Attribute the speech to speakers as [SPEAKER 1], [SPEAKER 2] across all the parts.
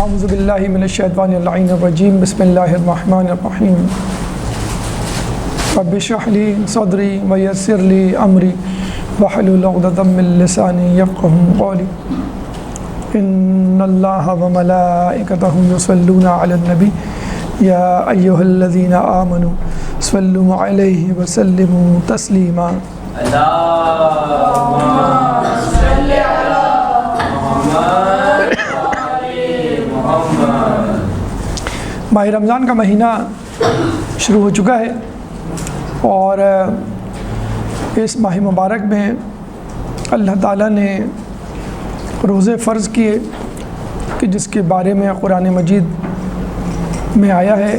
[SPEAKER 1] اعوذ باللہ من الشیطان اللعین الرجیم بسم اللہ الرحمن الرحیم رب اشرح لی صدری ویسر لی امری واحلل عقدۃ من لسانی یفقهوا قولی ان اللہ وملائکتہ یصلون علی النبی یا ایہا الذین آمنوا صلوا علیہ وسلموا تسلیما ماہ رمضان کا مہینہ شروع ہو چکا ہے اور اس ماہ مبارک میں اللہ تعالیٰ نے روزے فرض کیے کہ جس کے بارے میں قرآن مجید میں آیا ہے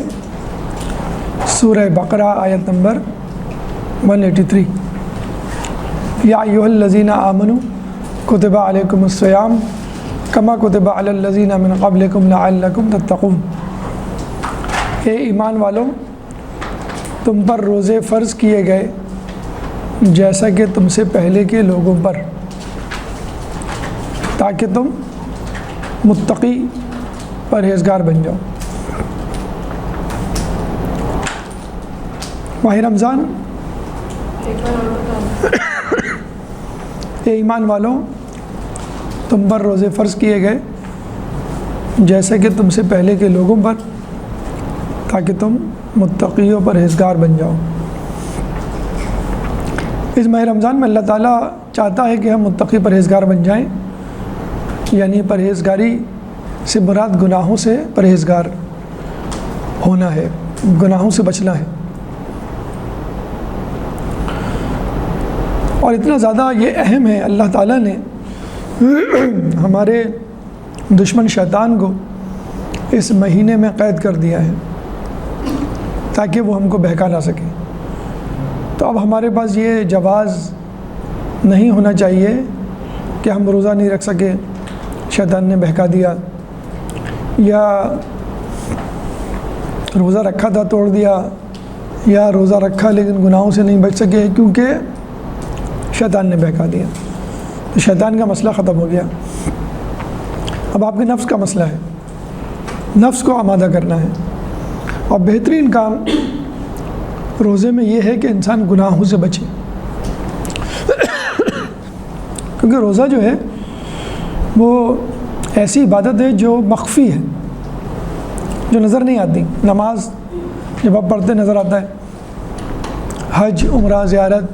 [SPEAKER 1] سورہ بقرہ آیت نمبر 183 یا ایھا الذین آمنوا کتب علیکم الصیام کما کتب علی الذین من قبلکم لعلکم تتقون، اے ایمان والوں تم پر روزے فرض کیے گئے جیسا کہ تم سے پہلے کے لوگوں پر، تاکہ تم متقی پرہیزگار بن جاؤ۔ ماہ رمضان اے ایمان والوں تم پر روزے فرض کیے گئے جیسا کہ تم سے پہلے کے لوگوں پر، تاکہ تم متقی و پرہیزگار بن جاؤ۔ اس ماہ رمضان میں اللہ تعالیٰ چاہتا ہے کہ ہم متقی پرہیزگار بن جائیں، یعنی پرہیزگاری سے مراد گناہوں سے پرہیزگار ہونا ہے، گناہوں سے بچنا ہے۔ اور اتنا زیادہ یہ اہم ہے، اللہ تعالیٰ نے ہمارے دشمن شیطان کو اس مہینے میں قید کر دیا ہے تاکہ وہ ہم کو بہکا نہ سکے۔ تو اب ہمارے پاس یہ جواز نہیں ہونا چاہیے کہ ہم روزہ نہیں رکھ سکے، شیطان نے بہکا دیا، یا روزہ رکھا تھا توڑ دیا، یا روزہ رکھا لیکن گناہوں سے نہیں بچ سکے کیونکہ شیطان نے بہکا دیا۔ تو شیطان کا مسئلہ ختم ہو گیا، اب آپ کے نفس کا مسئلہ ہے، نفس کو آمادہ کرنا ہے۔ اور بہترین کام روزے میں یہ ہے کہ انسان گناہوں سے بچے، کیونکہ روزہ جو ہے وہ ایسی عبادت ہے جو مخفی ہے، جو نظر نہیں آتی۔ نماز جب آپ پڑھتے نظر آتا ہے، حج، عمرہ، زیارت،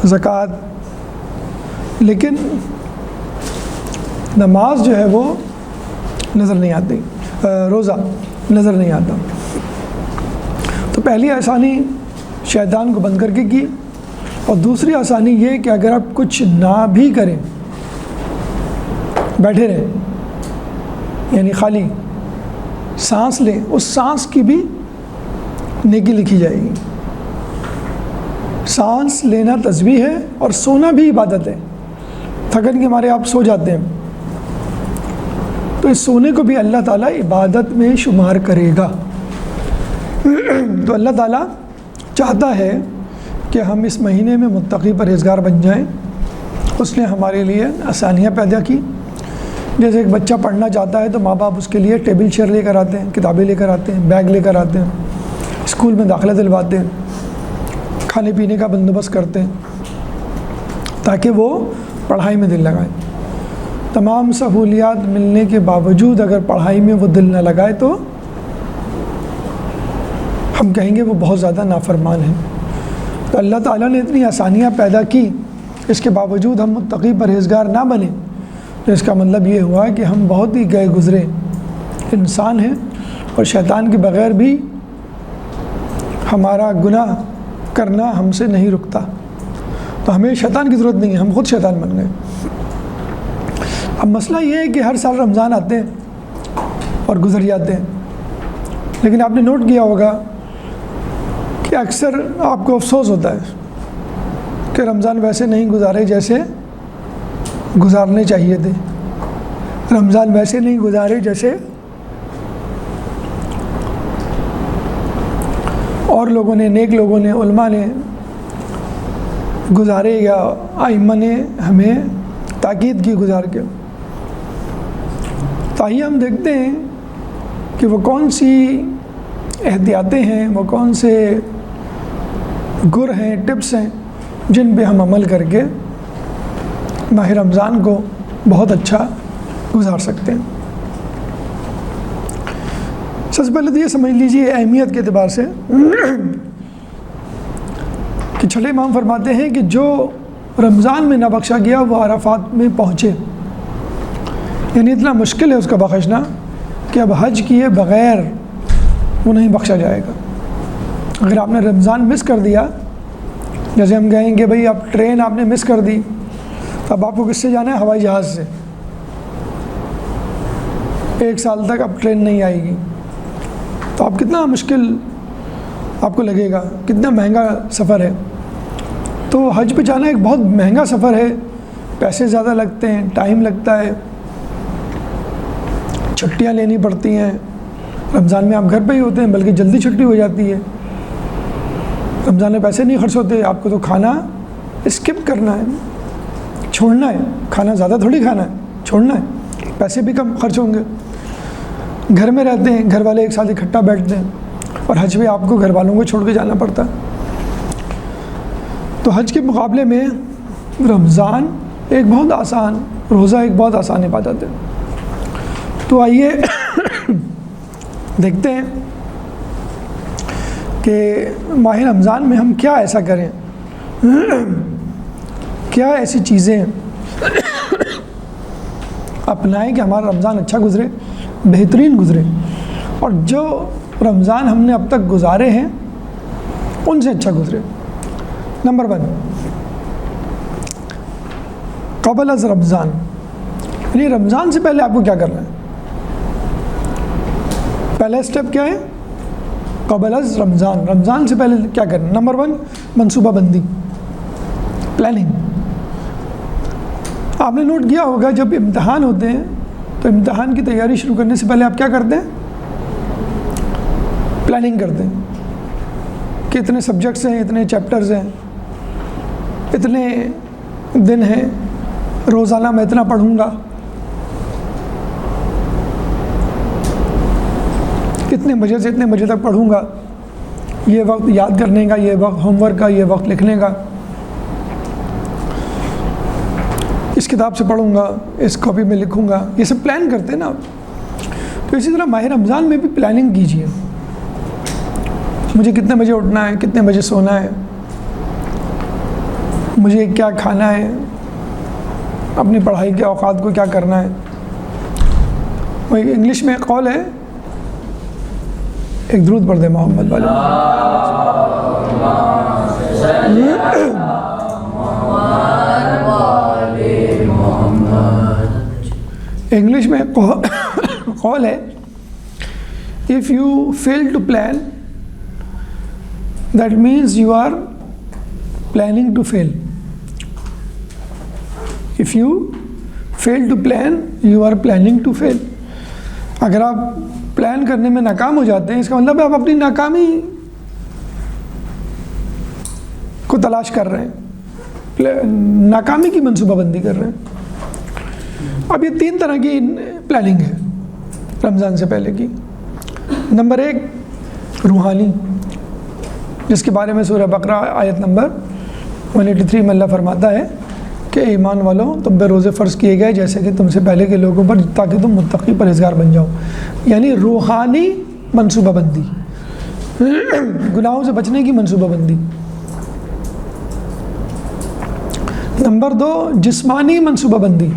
[SPEAKER 1] زکوٰۃ، لیکن نماز جو ہے وہ نظر نہیں آتی، روزہ نظر نہیں آتا۔ تو پہلی آسانی شیطان کو بند کر کے کی، اور دوسری آسانی یہ کہ اگر آپ کچھ نہ بھی کریں، بیٹھے رہیں، یعنی خالی سانس لیں، اس سانس کی بھی نیکی لکھی جائے گی۔ سانس لینا تسبیح ہے اور سونا بھی عبادت ہے۔ تھکن کے مارے آپ سو جاتے ہیں، تو اس سونے کو بھی اللہ تعالیٰ عبادت میں شمار کرے گا۔ تو اللہ تعالیٰ چاہتا ہے کہ ہم اس مہینے میں متقی پرہیزگار بن جائیں۔ اس نے ہمارے لیے آسانیاں پیدا کی، جیسے ایک بچہ پڑھنا چاہتا ہے تو ماں باپ اس کے لیے ٹیبل چیئر لے کر آتے ہیں، کتابیں لے کر آتے ہیں، بیگ لے کر آتے ہیں، اسکول میں داخلہ دلواتے ہیں، کھانے پینے کا بندوبست کرتے ہیں تاکہ وہ پڑھائی میں دل لگائے۔ تمام سہولیات ملنے کے باوجود اگر پڑھائی میں وہ دل نہ لگائے تو ہم کہیں گے وہ بہت زیادہ نافرمان ہے۔ تو اللہ تعالیٰ نے اتنی آسانیاں پیدا کی، اس کے باوجود ہم متقی پرہیزگار نہ بنیں، تو اس کا مطلب یہ ہوا کہ ہم بہت ہی گئے گزرے انسان ہیں، اور شیطان کے بغیر بھی ہمارا گناہ کرنا ہم سے نہیں رکتا۔ تو ہمیں شیطان کی ضرورت نہیں ہے، ہم خود شیطان بن گئے۔ اب مسئلہ یہ ہے کہ ہر سال رمضان آتے ہیں اور گزر جاتے ہیں، لیکن آپ نے نوٹ کیا ہوگا کہ اکثر آپ کو افسوس ہوتا ہے کہ رمضان ویسے نہیں گزارے جیسے گزارنے چاہیے تھے، رمضان ویسے نہیں گزارے جیسے اور لوگوں نے، نیک لوگوں نے، علماء نے گزارے، یا ائمہ نے ہمیں تاکید کی گزار کے۔ تو آئیے ہم دیکھتے ہیں کہ وہ کون سی احتیاطیں ہیں، وہ کون سے گر ہیں، ٹپس ہیں جن پہ ہم عمل کر کے ماہ رمضان کو بہت اچھا گزار سکتے ہیں۔ سب سے پہلے تو یہ سمجھ لیجیے اہمیت کے اعتبار سے کہ چھٹے امام فرماتے ہیں کہ جو رمضان میں نہ بخشا گیا وہ عرفات میں پہنچے، یعنی اتنا مشکل ہے اس کا بخشنا کہ اب حج کیے بغیر وہ نہیں بخشا جائے گا۔ اگر آپ نے رمضان مس کر دیا، جیسے ہم کہیں گے بھئی اب ٹرین آپ نے مس کر دی، تو اب آپ کو کس سے جانا ہے؟ ہوائی جہاز سے۔ 1 سال تک اب ٹرین نہیں آئے گی، تو اب کتنا مشکل آپ کو لگے گا، کتنا مہنگا سفر ہے۔ تو حج پہ جانا ایک بہت مہنگا سفر ہے، پیسے زیادہ لگتے ہیں، ٹائم لگتا ہے، چھٹیاں لینی پڑتی ہیں۔ رمضان میں آپ گھر پہ ہی ہوتے ہیں، بلکہ جلدی چھٹی ہو جاتی ہے۔ رمضان میں پیسے نہیں خرچ ہوتے، آپ کو تو کھانا اسکپ کرنا ہے، چھوڑنا ہے، کھانا زیادہ تھوڑی کھانا ہے، چھوڑنا ہے، پیسے بھی کم خرچ ہوں گے۔ گھر میں رہتے ہیں، گھر والے ایک ساتھ اکٹھا بیٹھتے ہیں، اور حج میں آپ کو گھر والوں کو چھوڑ کے جانا پڑتا ہے۔ تو حج کے مقابلے میں رمضان ایک بہت آسان، روزہ ایک بہت آسان عبادت ہے۔ تو آئیے دیکھتے ہیں کہ ماہ رمضان میں ہم کیا ایسا کریں، کیا ایسی چیزیں اپنائیں کہ ہمارا رمضان اچھا گزرے، بہترین گزرے، اور جو رمضان ہم نے اب تک گزارے ہیں ان سے اچھا گزرے۔ نمبر 1، قبل از رمضان، یعنی رمضان سے پہلے آپ کو کیا کرنا ہے؟ پہلا اسٹیپ کیا ہے؟ قبل از رمضان، رمضان سے پہلے کیا کرنا ہے؟ نمبر 1، منصوبہ بندی، پلاننگ۔ آپ نے نوٹ کیا ہوگا جب امتحان ہوتے ہیں تو امتحان کی تیاری شروع کرنے سے پہلے آپ کیا کرتے ہیں؟ پلاننگ کرتے ہیں کہ اتنے سبجیکٹس ہیں، اتنے چیپٹرز ہیں، اتنے دن ہیں، روزانہ میں اتنا پڑھوں گا، اتنے بجے سے اتنے بجے تک پڑھوں گا، یہ وقت یاد کرنے کا، یہ وقت ہوم ورک کا، یہ وقت لکھنے کا، اس کتاب سے پڑھوں گا، اس کاپی میں لکھوں گا، یہ سب پلان کرتے ہیں نا آپ۔ تو اسی طرح ماہ رمضان میں بھی پلاننگ کیجیے، مجھے کتنے بجے اٹھنا ہے، کتنے بجے سونا ہے، مجھے کیا کھانا ہے، اپنی پڑھائی کے اوقات کو کیا کرنا ہے۔ وہ انگلش میں ایک قول ہے، ایک درود پڑھ دیں محمد والے۔ انگلش میں قول ہے، if you fail to plan that means you are planning to fail. If you fail to plan you are planning to fail. اگر آپ پلان کرنے میں ناکام ہو جاتے ہیں، اس کا مطلب ہے آپ اپنی ناکامی کو تلاش کر رہے ہیں، ناکامی کی منصوبہ بندی کر رہے ہیں۔ اب یہ 3 طرح کی پلاننگ ہے رمضان سے پہلے کی۔ نمبر 1، روحانی، جس کے بارے میں سورہ بقرہ آیت نمبر 183 میں اللہ فرماتا ہے کہ ایمان والوں تم پہ روزے فرض کیے گئے جیسے کہ تم سے پہلے کے لوگوں پر، تاکہ تم متقی پرہیزگار بن جاؤ، یعنی روحانی منصوبہ بندی، گناہوں سے بچنے کی منصوبہ بندی۔ نمبر 2، جسمانی منصوبہ بندی،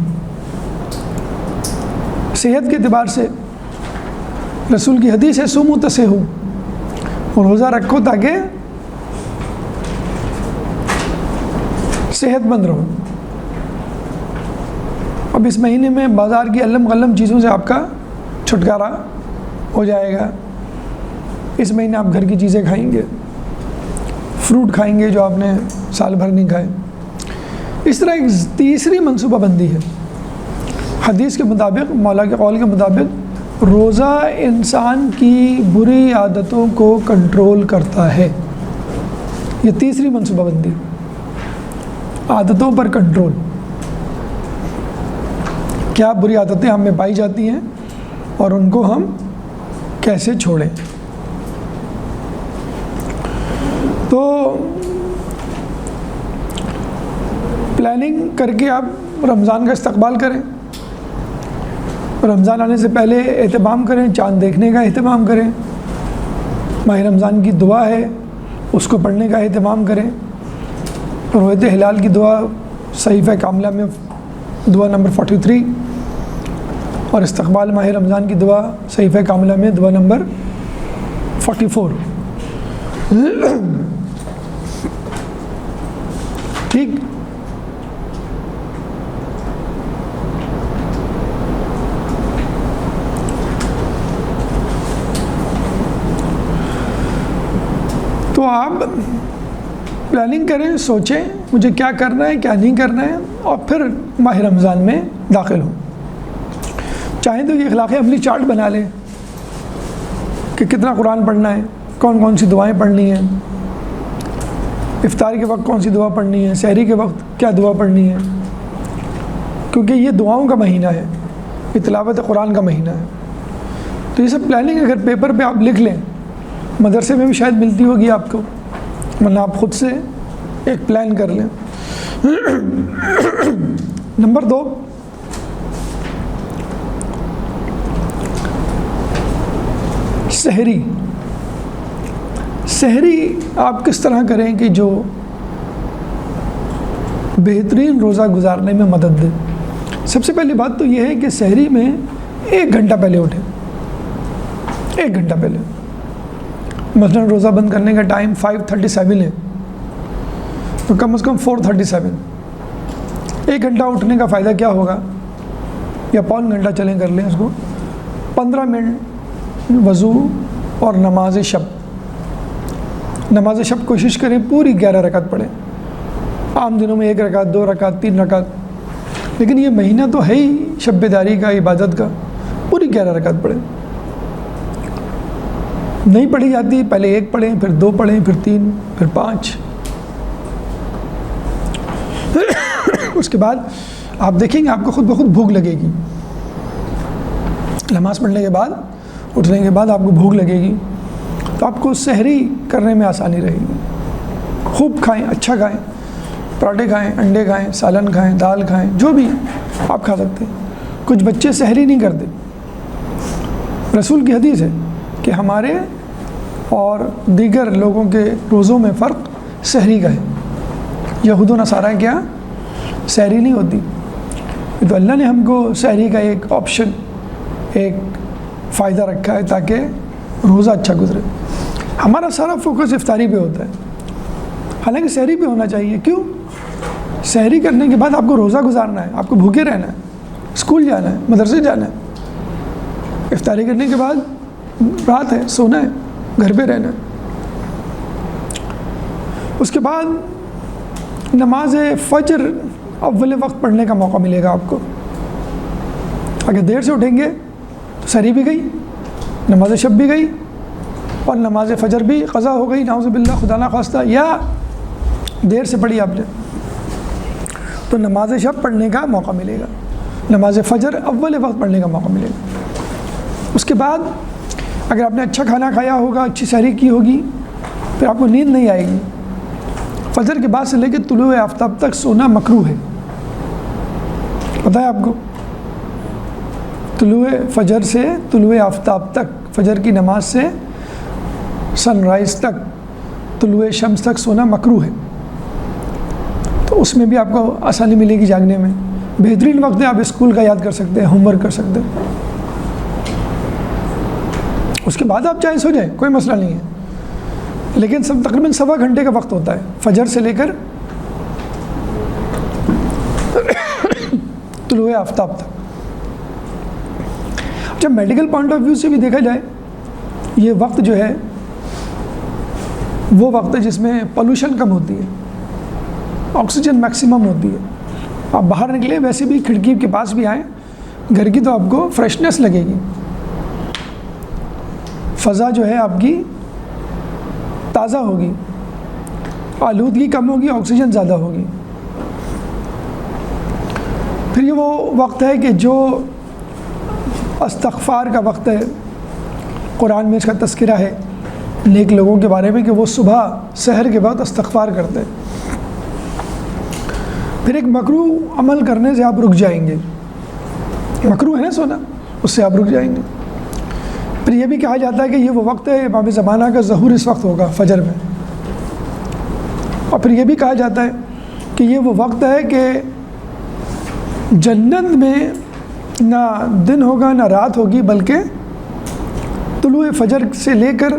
[SPEAKER 1] صحت کے اعتبار سے رسول کی حدیث ہے سومو تصحو، روزہ رکھو تاکہ صحت مند رہو۔ اب اس مہینے میں بازار کی علم غلم چیزوں سے آپ کا چھٹکارا ہو جائے گا۔ اس مہینے آپ گھر کی چیزیں کھائیں گے، فروٹ کھائیں گے جو آپ نے سال بھر نہیں کھائے۔ اس طرح ایک تیسری منصوبہ بندی ہے، حدیث کے مطابق، مولا کے قول کے مطابق، روزہ انسان کی بری عادتوں کو کنٹرول کرتا ہے۔ یہ تیسری منصوبہ بندی، عادتوں پر کنٹرول۔ کیا بری عادتیں ہم میں پائی جاتی ہیں اور ان کو ہم کیسے چھوڑیں. تو پلاننگ کر کے آپ رمضان کا استقبال کریں. رمضان آنے سے پہلے اہتمام کریں, چاند دیکھنے کا اہتمام کریں. ماہ رمضان کی دعا ہے اس کو پڑھنے کا اہتمام کریں. رؤیت ہلال کی دعا صحیفہ کاملہ میں دعا نمبر 43 اور استقبال ماہ رمضان کی دعا صحیفہ کاملہ میں دعا نمبر 44. ٹھیک. تو آپ پلاننگ کریں, سوچیں مجھے کیا کرنا ہے کیا نہیں کرنا ہے, اور پھر ماہ رمضان میں داخل ہوں. چاہیں تو یہ اخلاق عملی چارٹ بنا لیں کہ کتنا قرآن پڑھنا ہے, کون کون سی دعائیں پڑھنی ہیں, افطار کے وقت کون سی دعا پڑھنی ہے, سحری کے وقت کیا دعا پڑھنی ہے, کیونکہ یہ دعاؤں کا مہینہ ہے, یہ تلاوت قرآن کا مہینہ ہے. تو یہ سب پلاننگ اگر پیپر پہ آپ لکھ لیں, مدرسے میں بھی شاید ملتی ہوگی آپ کو, ورنہ آپ خود سے ایک پلان کر لیں. نمبر 2, سحری. سحری آپ کس طرح کریں کہ جو بہترین روزہ گزارنے میں مدد دے. سب سے پہلی بات تو یہ ہے کہ سحری میں 1 گھنٹہ پہلے اٹھیں. 1 گھنٹہ پہلے, مثلاً روزہ بند کرنے کا ٹائم 5:37 ہے تو کم از کم 4:37. 1 گھنٹہ اٹھنے کا فائدہ کیا ہوگا, یا پون گھنٹہ چلیں کر لیں اس کو. 15 منٹ وضو اور نماز شب. نماز شب کوشش کریں پوری 11 رکعت پڑھیں. عام دنوں میں 1 رکعت 2 رکعت 3 رکعت, لیکن یہ مہینہ تو ہے ہی شب بیداری کا, عبادت کا, پوری 11 رکعت پڑھیں. نہیں پڑھی جاتی پہلے 1 پڑھیں, پھر 2 پڑھیں, پھر 3, پھر 5. اس کے بعد آپ دیکھیں گے آپ کو خود بخود بھوک لگے گی. نماز پڑھنے کے بعد, اٹھنے کے بعد آپ کو بھوک لگے گی, تو آپ کو سحری کرنے میں آسانی رہے گی. خوب کھائیں, اچھا کھائیں, پراٹھے کھائیں, انڈے کھائیں, سالن کھائیں, دال کھائیں, جو بھی آپ کھا سکتے ہیں. کچھ بچے سحری نہیں کرتے. رسول کی حدیث ہے کہ ہمارے اور دیگر لوگوں کے روزوں میں فرق سحری کا ہے. یہود و نصارہ کیا سحری نہیں ہوتی. تو اللہ نے ہم کو سحری کا ایک آپشن, ایک فائدہ رکھا ہے تاکہ روزہ اچھا گزرے. ہمارا سارا فوکس افطاری پہ ہوتا ہے, حالانکہ سحری پہ ہونا چاہیے. کیوں؟ سحری کرنے کے بعد آپ کو روزہ گزارنا ہے, آپ کو بھوکے رہنا ہے, اسکول جانا ہے, مدرسے جانا ہے. افطاری کرنے کے بعد رات ہے, سونا ہے, گھر پہ رہنا ہے. اس کے بعد نماز فجر اول وقت پڑھنے کا موقع ملے گا آپ کو. اگر دیر سے اٹھیں گے تو سحری بھی گئی, نماز شب بھی گئی, اور نماز فجر بھی قضا ہو گئی, نعوذ باللہ خدا نہ خواستہ. یا دیر سے پڑھی آپ نے تو نماز شب پڑھنے کا موقع ملے گا, نماز فجر اول وقت پڑھنے کا موقع ملے گا. اس کے بعد اگر آپ نے اچھا کھانا کھایا ہوگا, اچھی سحری کی ہوگی, پھر آپ کو نیند نہیں آئے گی. فجر کے بعد سے لے کے طلوع آفتاب تک سونا مکروہ ہے, پتہ ہے آپ کو. طلوع فجر سے طلوع آفتاب تک, فجر کی نماز سے سن رائز تک, طلوع شمس تک سونا مکروہ ہے. تو اس میں بھی آپ کو آسانی ملے گی جاگنے میں. بہترین وقت ہے, آپ اسکول کا یاد کر سکتے ہیں, ہوم ورک کر سکتے ہیں. اس کے بعد آپ چاہے سو جائیں, کوئی مسئلہ نہیں ہے, لیکن تقریباً 1.25 گھنٹے کا وقت ہوتا ہے فجر سے لے کر طلوع آفتاب تک. جب میڈیکل پوائنٹ آف ویو سے بھی دیکھا جائے, یہ وقت جو ہے وہ وقت ہے جس میں پولوشن کم ہوتی ہے, آکسیجن میکسیمم ہوتی ہے. آپ باہر نکلیں, ویسے بھی کھڑکی کے پاس بھی آئیں گھر کی, تو آپ کو فریشنس لگے گی. فضا جو ہے آپ کی تازہ ہوگی, آلودگی کم ہوگی, آکسیجن زیادہ ہوگی. پھر یہ وہ وقت ہے کہ جو استغفار کا وقت ہے، قرآن میں اس کا تذکرہ ہے نیک لوگوں کے بارے میں کہ وہ صبح سحر کے وقت استغفار کرتے ہیں۔ پھر ایک مکروہ عمل کرنے سے آپ رک جائیں گے، مکروہ ہے نا سونا، اس سے آپ رک جائیں گے۔ پھر یہ بھی کہا جاتا ہے کہ یہ وہ وقت ہے، امام زمانہ کا ظہور اس وقت ہوگا فجر میں۔ اور پھر یہ بھی کہا جاتا ہے کہ یہ وہ وقت ہے کہ جنت میں نہ دن ہوگا نہ رات ہوگی، بلکہ طلوع فجر سے لے کر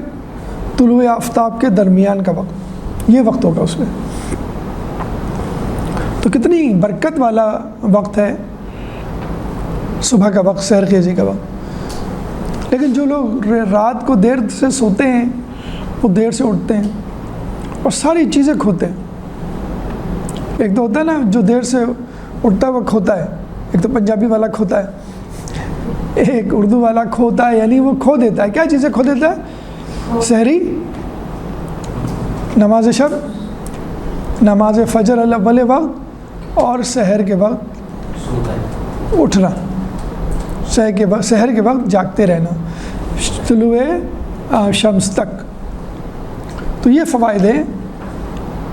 [SPEAKER 1] طلوع آفتاب کے درمیان کا وقت، یہ وقت ہوگا اس میں۔ تو کتنی برکت والا وقت ہے صبح کا وقت، سحر خیزی کا وقت۔ لیکن جو لوگ رات کو دیر سے سوتے ہیں وہ دیر سے اٹھتے ہیں اور ساری چیزیں کھوتے ہیں۔ ایک تو ہوتا ہے نا جو دیر سے اٹھتا ہے وہ کھوتا ہے، ایک تو پنجابی والا کھوتا ہے، ایک اردو والا کھوتا ہے، یعنی وہ کھو دیتا ہے۔ کیا چیزیں کھو دیتا ہے؟ سحری، نماز شب، نماز فجر اول وقت اور سحر کے وقت اٹھنا، سحر کے وقت جاگتے رہنا طلوع شمس تک۔ تو یہ فوائد ہیں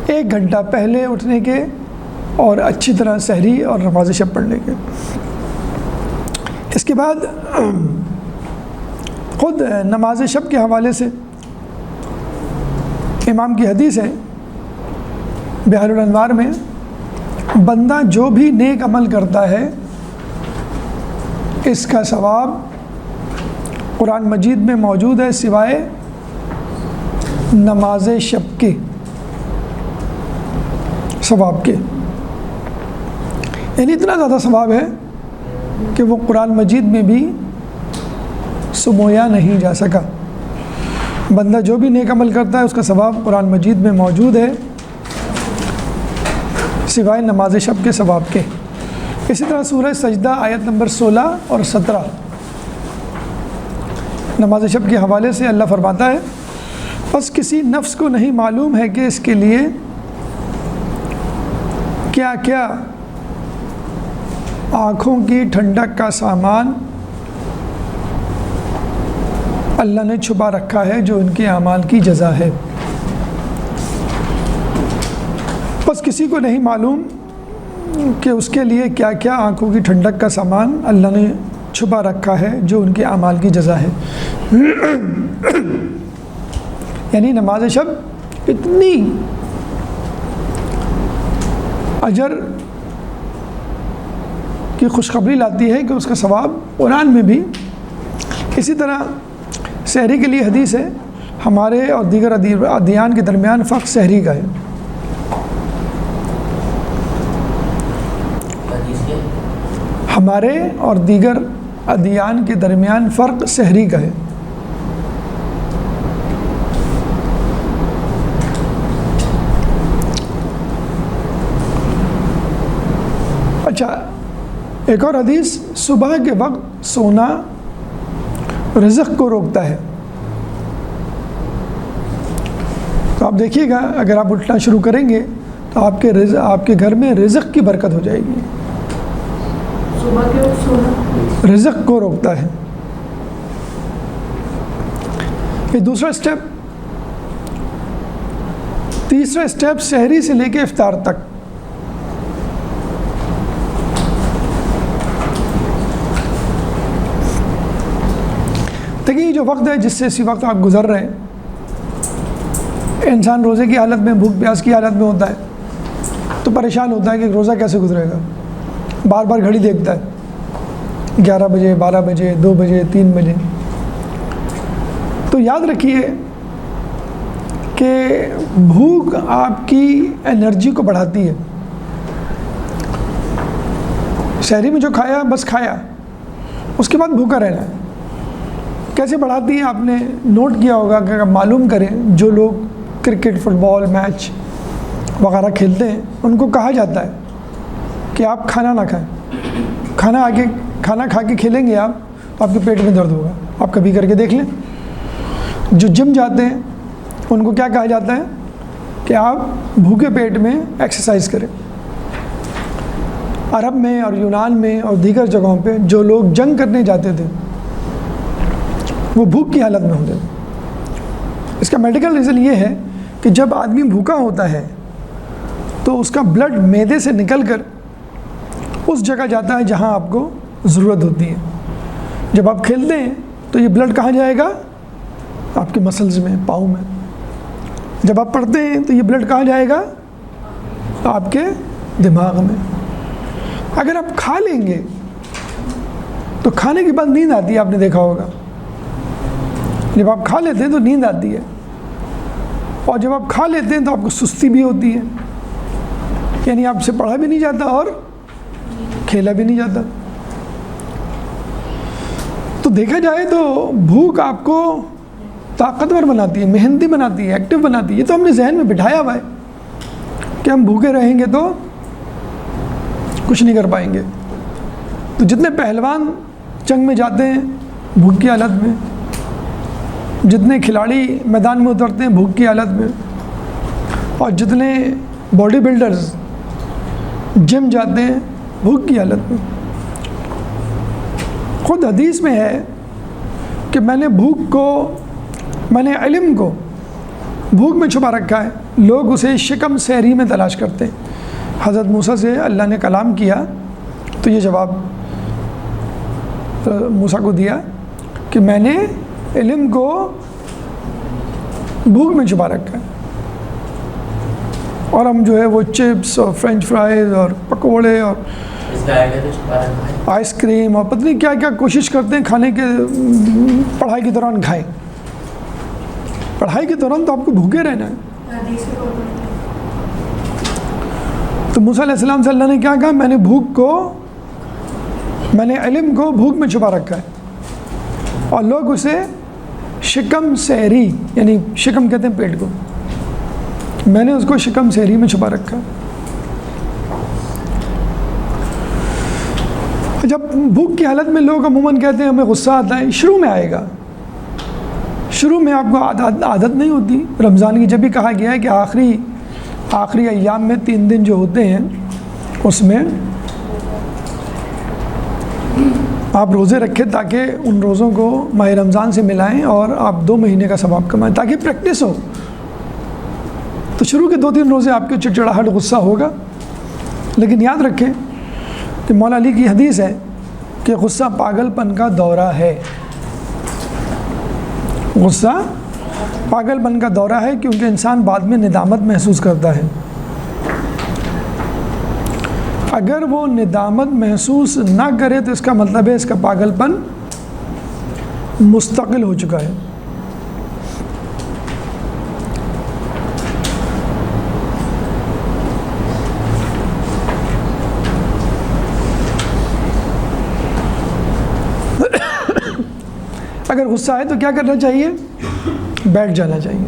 [SPEAKER 1] 1 گھنٹہ پہلے اٹھنے کے اور اچھی طرح سحری اور نماز شب پڑھنے کے۔ اس کے بعد خود نماز شب کے حوالے سے امام کی حدیث ہے بحر الانوار میں، بندہ جو بھی نیک عمل کرتا ہے اس کا ثواب قرآن مجید میں موجود ہے سوائے نماز شب کے ثواب کے، یعنی اتنا زیادہ ثواب ہے کہ وہ قرآن مجید میں بھی سمویا نہیں جا سکا۔ بندہ جو بھی نیک عمل کرتا ہے اس کا ثواب قرآن مجید میں موجود ہے سوائے نماز شب کے ثواب کے۔ اسی طرح سورہ سجدہ آیت نمبر 16 اور 17 نماز شب کے حوالے سے اللہ فرماتا ہے، بس کسی نفس کو نہیں معلوم ہے کہ اس کے لیے کیا کیا آنکھوں کی ٹھنڈک کا سامان اللہ نے چھپا رکھا ہے جو ان کے اعمال کی جزا ہے۔ بس کسی کو نہیں معلوم کہ اس کے لیے کیا کیا آنکھوں کی ٹھنڈک کا سامان اللہ نے چھپا رکھا ہے جو ان کے اعمال کی جزا ہے۔ یعنی نماز شب اتنی اجر کی خوشخبری لاتی ہے کہ اس کا ثواب قرآن میں بھی۔ اسی طرح سحری کے لیے حدیث ہے، ہمارے اور دیگر ادیان کے درمیان فرق سحری کا ہے۔ ہمارے اور دیگر ادیان کے درمیان فرق سحری کا ہے۔ اچھا، ایک اور حدیث، صبح کے وقت سونا رزق کو روکتا ہے۔ تو آپ دیکھیے گا اگر آپ اٹھنا شروع کریں گے تو آپ کے گھر میں رزق کی برکت ہو جائے گی۔
[SPEAKER 2] صبح کے وقت سونا
[SPEAKER 1] رزق کو روکتا ہے۔ یہ دوسرا اسٹیپ۔ تیسرا اسٹیپ سحری سے لے کے افطار تک۔ دیکھیے یہ جو وقت ہے جس سے اسی وقت آپ گزر رہے ہیں، انسان روزے کی حالت میں، بھوک پیاس کی حالت میں ہوتا ہے تو پریشان ہوتا ہے کہ روزہ کیسے گزرے گا، بار بار گھڑی دیکھتا ہے 11 بجے 12 بجے 2 بجے 3 بجے۔ تو یاد رکھیے کہ بھوک آپ کی انرجی کو بڑھاتی ہے۔ شہری میں جو کھایا بس کھایا، اس کے بعد بھوکا رہنا ہے۔ کیسے بڑھاتی ہے آپ نے نوٹ کیا ہوگا کہ معلوم کریں، جو لوگ کرکٹ فٹ بال میچ وغیرہ کھیلتے ہیں ان کو کہا جاتا ہے کہ آپ کھانا نہ کھائیں، کھانا کھا کے کھیلیں گے آپ تو آپ کے پیٹ میں درد ہوگا۔ آپ کبھی کر کے دیکھ لیں۔ جو جم جاتے ہیں ان کو کیا کہا جاتا ہے کہ آپ بھوکے پیٹ میں ایکسرسائز کریں۔ عرب میں اور یونان میں اور دیگر جگہوں پہ جو لوگ جنگ کرنے جاتے تھے وہ بھوک کی حالت میں ہوتے ہیں۔ اس کا میڈیکل ریزن یہ ہے کہ جب آدمی بھوکا ہوتا ہے تو اس کا بلڈ معدے سے نکل کر اس جگہ جاتا ہے جہاں آپ کو ضرورت ہوتی ہے۔ جب آپ کھیلتے ہیں تو یہ بلڈ کہاں جائے گا؟ آپ کے مسلز میں، پاؤں میں۔ جب آپ پڑھتے ہیں تو یہ بلڈ کہاں جائے گا؟ آپ کے دماغ میں۔ اگر آپ کھا لیں گے تو کھانے کے بعد نیند آتی ہے، آپ نے دیکھا ہوگا۔ جب آپ کھا لیتے ہیں تو نیند آتی ہے، اور جب آپ کھا لیتے ہیں تو آپ کو سستی بھی ہوتی ہے، یعنی آپ سے پڑھا بھی نہیں جاتا اور کھیلا بھی نہیں جاتا۔ تو دیکھا جائے تو بھوک آپ کو طاقتور بناتی ہے، محنتی بناتی ہے، ایکٹیو بناتی ہے۔ یہ تو ہم نے ذہن میں بٹھایا ہوا ہے کہ ہم بھوکے رہیں گے تو کچھ نہیں کر پائیں گے۔ تو جتنے پہلوان جنگ میں جاتے ہیں بھوک کی حالت میں، جتنے کھلاڑی میدان میں اترتے ہیں بھوک کی حالت میں، اور جتنے باڈی بلڈرز جم جاتے ہیں بھوک کی حالت میں۔ خود حدیث میں ہے کہ میں نے علم کو بھوک میں چھپا رکھا ہے، لوگ اسے شکم سحری میں تلاش کرتے ہیں۔ حضرت موسیٰ سے اللہ نے کلام کیا تو یہ جواب موسیٰ کو دیا کہ میں نے علم کو بھوک میں چھپا رکھا ہے، اور ہم جو ہے وہ چپس اور فرینچ فرائز اور پکوڑے اور آئس کریم اور پتہ نہیں کیا کیا کوشش کرتے ہیں کھانے کے، پڑھائی کے دوران کھائیں۔ پڑھائی کے دوران تو آپ کو بھوکے رہنا ہے۔ تو موسیٰ علیہ السلام سے اللہ نے کیا کہا؟ میں نے علم کو بھوک میں چھپا رکھا ہے، اور لوگ اسے شکم سحری، یعنی شکم کہتے ہیں پیٹ کو، میں نے اس کو شکم سحری میں چھپا رکھا ہے۔ جب بھوک کی حالت میں لوگ عموماً کہتے ہیں ہمیں غصہ آتا ہے، شروع میں آئے گا، شروع میں آپ کو عادت نہیں ہوتی۔ رمضان کی جب بھی کہا گیا ہے کہ آخری ایام میں 3 دن جو ہوتے ہیں اس میں آپ روزے رکھیں تاکہ ان روزوں کو ماہ رمضان سے ملائیں اور آپ 2 مہینے کا ثواب کمائیں، تاکہ پریکٹس ہو۔ تو شروع کے 2-3 روزے آپ کے چڑچڑاہٹ غصہ ہوگا، لیکن یاد رکھیں کہ مولا علی کی حدیث ہے کہ غصہ پاگل پن کا دورہ ہے۔ غصہ پاگل پن کا دورہ ہے، کیونکہ انسان بعد میں ندامت محسوس کرتا ہے۔ اگر وہ ندامت محسوس نہ کرے تو اس کا مطلب ہے اس کا پاگل پن مستقل ہو چکا ہے۔ اگر غصہ آئے تو کیا کرنا چاہیے؟ بیٹھ جانا چاہیے،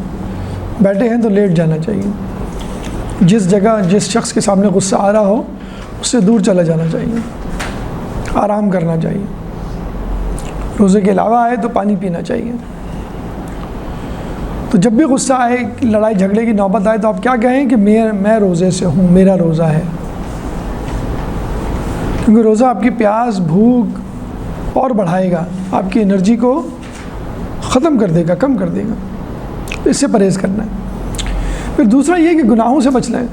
[SPEAKER 1] بیٹھے ہیں تو لیٹ جانا چاہیے۔ جس جگہ جس شخص کے سامنے غصہ آ رہا ہو اس سے دور چلا جانا چاہیے، آرام کرنا چاہیے۔ روزے کے علاوہ آئے تو پانی پینا چاہیے۔ تو جب بھی غصہ آئے، لڑائی جھگڑے کی نوبت آئے تو آپ کیا کہیں کہ میں روزے سے ہوں، میرا روزہ ہے، کیونکہ روزہ آپ کی پیاس بھوک اور بڑھائے گا، آپ کی انرجی کو ختم کر دے گا، کم کر دے گا۔ اس سے پرہیز کرنا ہے۔ پھر دوسرا یہ کہ گناہوں سے بچنا ہے۔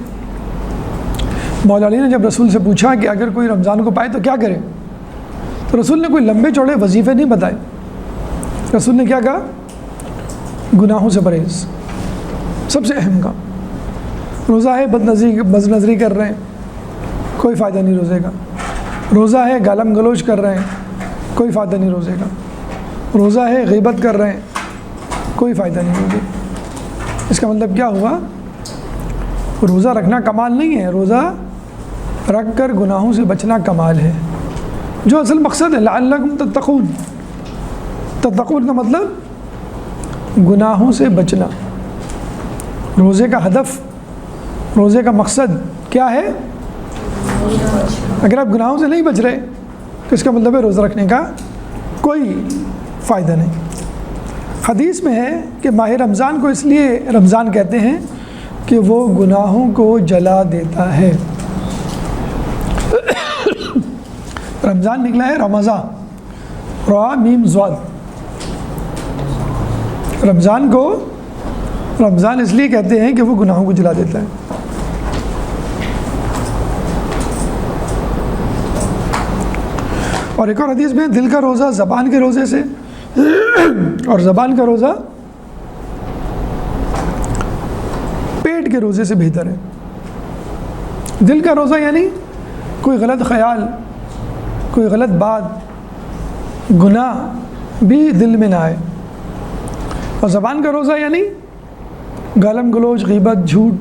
[SPEAKER 1] مولا علی نے جب رسول سے پوچھا کہ اگر کوئی رمضان کو پائے تو کیا کرے، تو رسول نے کوئی لمبے چوڑے وظیفے نہیں بتائے۔ رسول نے کیا کہا؟ گناہوں سے پرہیز، سب سے اہم کام۔ روزہ ہے بد نظری کر رہے ہیں، کوئی فائدہ نہیں روزے کا۔ روزہ ہے گالم گلوچ کر رہے ہیں، کوئی فائدہ نہیں روزے کا۔ روزہ ہے غیبت کر رہے ہیں، کوئی فائدہ نہیں روزے۔ اس کا مطلب کیا ہوا؟ روزہ رکھنا کمال نہیں ہے، روزہ رکھ کر گناہوں سے بچنا کمال ہے، جو اصل مقصد ہے۔ لعلکم تتقون، تتقون کا مطلب گناہوں سے بچنا۔ روزے کا ہدف، روزے کا مقصد کیا ہے؟ اگر آپ گناہوں سے نہیں بچ رہے تو اس کا مطلب ہے روزہ رکھنے کا کوئی فائدہ نہیں۔ حدیث میں ہے کہ ماہ رمضان کو اس لیے رمضان کہتے ہیں کہ وہ گناہوں کو جلا دیتا ہے۔ رمضان نکلا ہے رمضان، را میم زوال، رمضان کو رمضان اس لیے کہتے ہیں کہ وہ گناہوں کو جلا دیتا ہے. اور ایک اور حدیث میں دل کا روزہ زبان کے روزے سے اور زبان کا روزہ پیٹ کے روزے سے بہتر ہے. دل کا روزہ یعنی کوئی غلط خیال، کوئی غلط بات، گناہ بھی دل میں نہ آئے. اور زبان کا روزہ یعنی گالم گلوچ، غیبت، جھوٹ،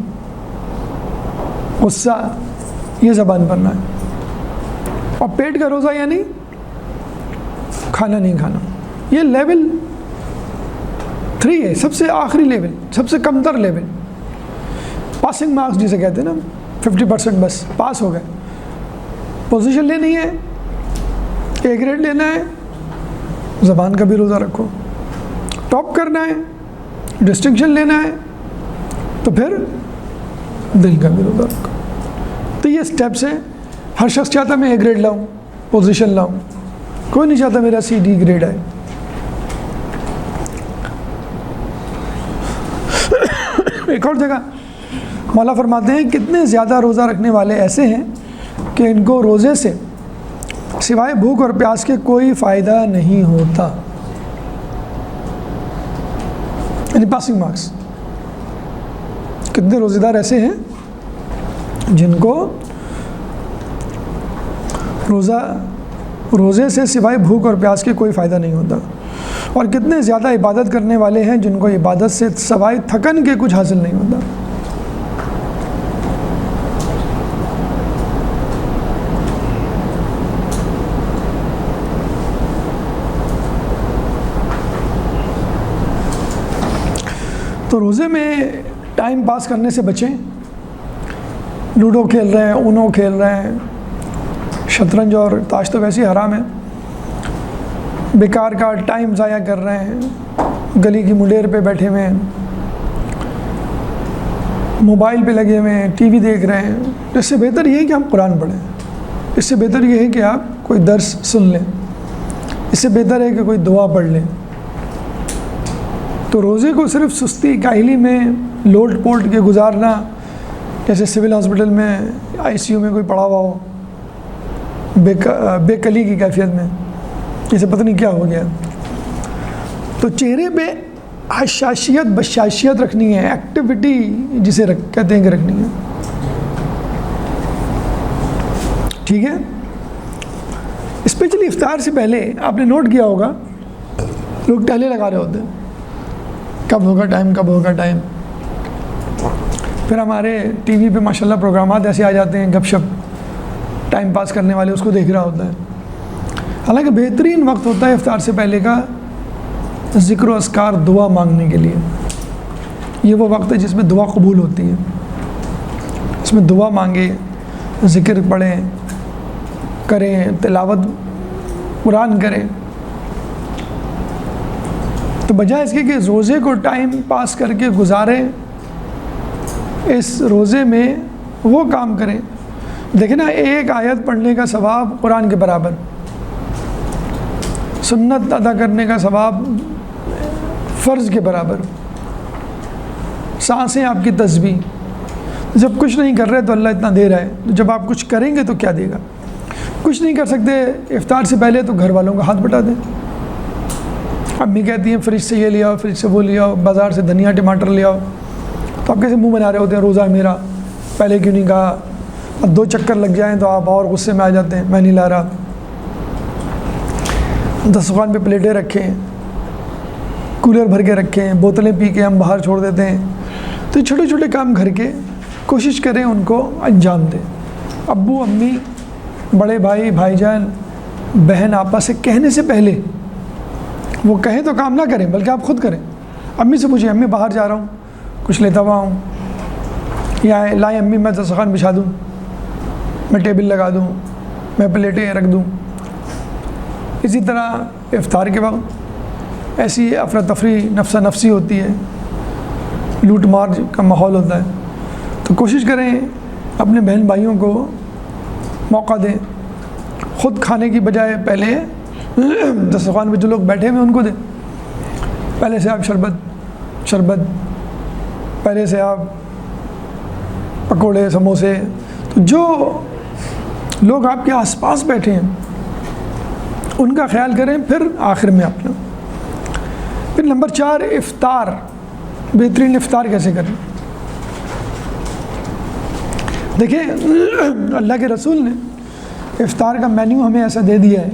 [SPEAKER 1] غصہ، یہ زبان پر نہ آئے. اور پیٹ کا روزہ یعنی کھانا نہیں کھانا. یہ لیول 3 ہے، سب سے آخری لیول، سب سے کم تر لیول. پاسنگ مارکس جسے کہتے ہیں نا، 50% بس پاس ہو گئے. پوزیشن لینی ہے، اے گریڈ لینا ہے، زبان کا بھی روزہ رکھو. ٹاپ کرنا ہے، ڈسٹنکشن لینا ہے، تو پھر دل کا بھی روزہ رکھو. تو یہ سٹیپس ہیں. ہر شخص چاہتا میں اے گریڈ لاؤں، پوزیشن لاؤں، کوئی نہیں چاہتا میرا CD گریڈ ہے. ایک اور جگہ مولا فرماتے ہیں کتنے زیادہ روزہ رکھنے والے ایسے ہیں کہ ان کو روزے سے سوائے بھوک اور پیاس کے کوئی فائدہ نہیں ہوتا. یعنی پاسنگ مارکس. کتنے روزے دار ایسے ہیں جن کو روزے سے سوائے بھوک اور پیاس کے کوئی فائدہ نہیں ہوتا. اور کتنے زیادہ عبادت کرنے والے ہیں جن کو عبادت سے سوائے تھکن کے کچھ حاصل نہیں ہوتا. تو روزے میں ٹائم پاس کرنے سے بچیں. لوڈو کھیل رہے ہیں، اونو کھیل رہے ہیں، شطرنج اور تاش تو ویسے ہی حرام ہے. بیکار کا ٹائم ضائع کر رہے ہیں، گلی کی منڈیر پہ بیٹھے ہوئے ہیں، موبائل پہ لگے ہوئے ہیں، ٹی وی دیکھ رہے ہیں. اس سے بہتر یہ ہے کہ ہم قرآن پڑھیں. اس سے بہتر یہ ہے کہ آپ کوئی درس سن لیں. اس سے بہتر ہے کہ کوئی دعا پڑھ لیں. تو روزے کو صرف سستی کاہلی میں لوٹ پوٹ کے گزارنا، جیسے سول ہاسپٹل میں ICU میں کوئی پڑا ہوا ہو بے کلی کی کیفیت میں، جیسے پتہ نہیں کیا ہو گیا. تو چہرے پہ حشاشیت بشاشیت رکھنی ہے، ایکٹیویٹی جسے کہتے ہیں کہ رکھنی ہے. ٹھیک ہے. اسپیشلی افطار سے پہلے آپ نے نوٹ کیا ہوگا لوگ ٹہلے لگا رہے ہوتے ہیں، کب ہوگا ٹائم، کب ہوگا ٹائم. پھر ہمارے ٹی وی پہ ماشاءاللہ پروگرامات ایسے آ جاتے ہیں، گپ شپ، ٹائم پاس کرنے والے اس کو دیکھ رہا ہوتا ہے. حالانکہ بہترین وقت ہوتا ہے افطار سے پہلے کا ذکر و اذکار، دعا مانگنے کے لیے. یہ وہ وقت ہے جس میں دعا قبول ہوتی ہے. اس میں دعا مانگے، ذکر پڑھیں، کریں، تلاوت قرآن کریں. تو بجائے اس کے کہ روزے کو ٹائم پاس کر کے گزاریں، اس روزے میں وہ کام کریں. دیکھیں نا، ایک آیت پڑھنے کا ثواب قرآن کے برابر، سنت ادا کرنے کا ثواب فرض کے برابر، سانسیں آپ کی تسبیح. جب کچھ نہیں کر رہے تو اللہ اتنا دے رہا ہے، تو جب آپ کچھ کریں گے تو کیا دے گا. کچھ نہیں کر سکتے افطار سے پہلے تو گھر والوں کا ہاتھ بٹا دیں. امی کہتی ہیں فریج سے یہ لے آؤ، فریج سے وہ لے آؤ، بازار سے دھنیا ٹماٹر لے آؤ، تو آپ کیسے منہ بنا رہے ہوتے ہیں روزہ ہے میرا، پہلے کیوں نہیں کہا. اب 2 چکر لگ جائیں تو آپ اور غصے میں آ جاتے ہیں، میں نہیں لا رہا. دسترخوان پہ پلیٹیں رکھیں، کولر بھر کے رکھیں، بوتلیں پی کے ہم باہر چھوڑ دیتے ہیں. تو یہ چھوٹے چھوٹے کام گھر کے کوشش کریں ان کو انجام دیں. ابو امی، بڑے بھائی بھائی جان، بہن آپا سے کہنے سے پہلے وہ کہیں تو کام نہ کریں، بلکہ آپ خود کریں. امی سے پوچھیں امی باہر جا رہا ہوں، کچھ لیتا ہوا ہوں، یا لائیں امی میں دسترخوان بچھا دوں، میں ٹیبل لگا دوں، میں پلیٹیں رکھ دوں. اسی طرح افطار کے وقت ایسی افراتفری نفسا نفسی ہوتی ہے، لوٹ مار کا ماحول ہوتا ہے. تو کوشش کریں اپنے بہن بھائیوں کو موقع دیں، خود کھانے کی بجائے پہلے دسترخوان پہ جو لوگ بیٹھے ہوئے ان کو دیں. پہلے سے آپ شربت پہلے سے آپ پکوڑے سموسے، تو جو لوگ آپ کے آس پاس بیٹھے ہیں ان کا خیال کریں. پھر آخر میں اپنا. پھر نمبر 4 افطار. بہترین افطار کیسے کریں؟ دیکھیں اللہ کے رسول نے افطار کا مینیو ہمیں ایسا دے دیا ہے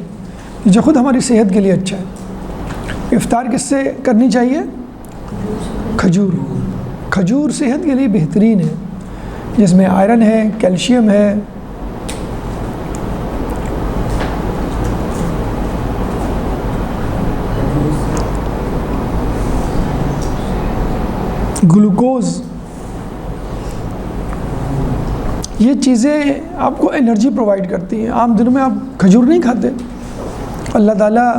[SPEAKER 1] جو خود ہماری صحت کے لیے اچھا ہے. افطار کس سے کرنی چاہیے؟ کھجور صحت کے لیے بہترین ہے، جس میں آئرن ہے، کیلشیم ہے. گلوکوز، یہ چیزیں آپ کو انرجی پرووائڈ کرتی ہیں. عام دنوں میں آپ کھجور نہیں کھاتے. اللہ تعالیٰ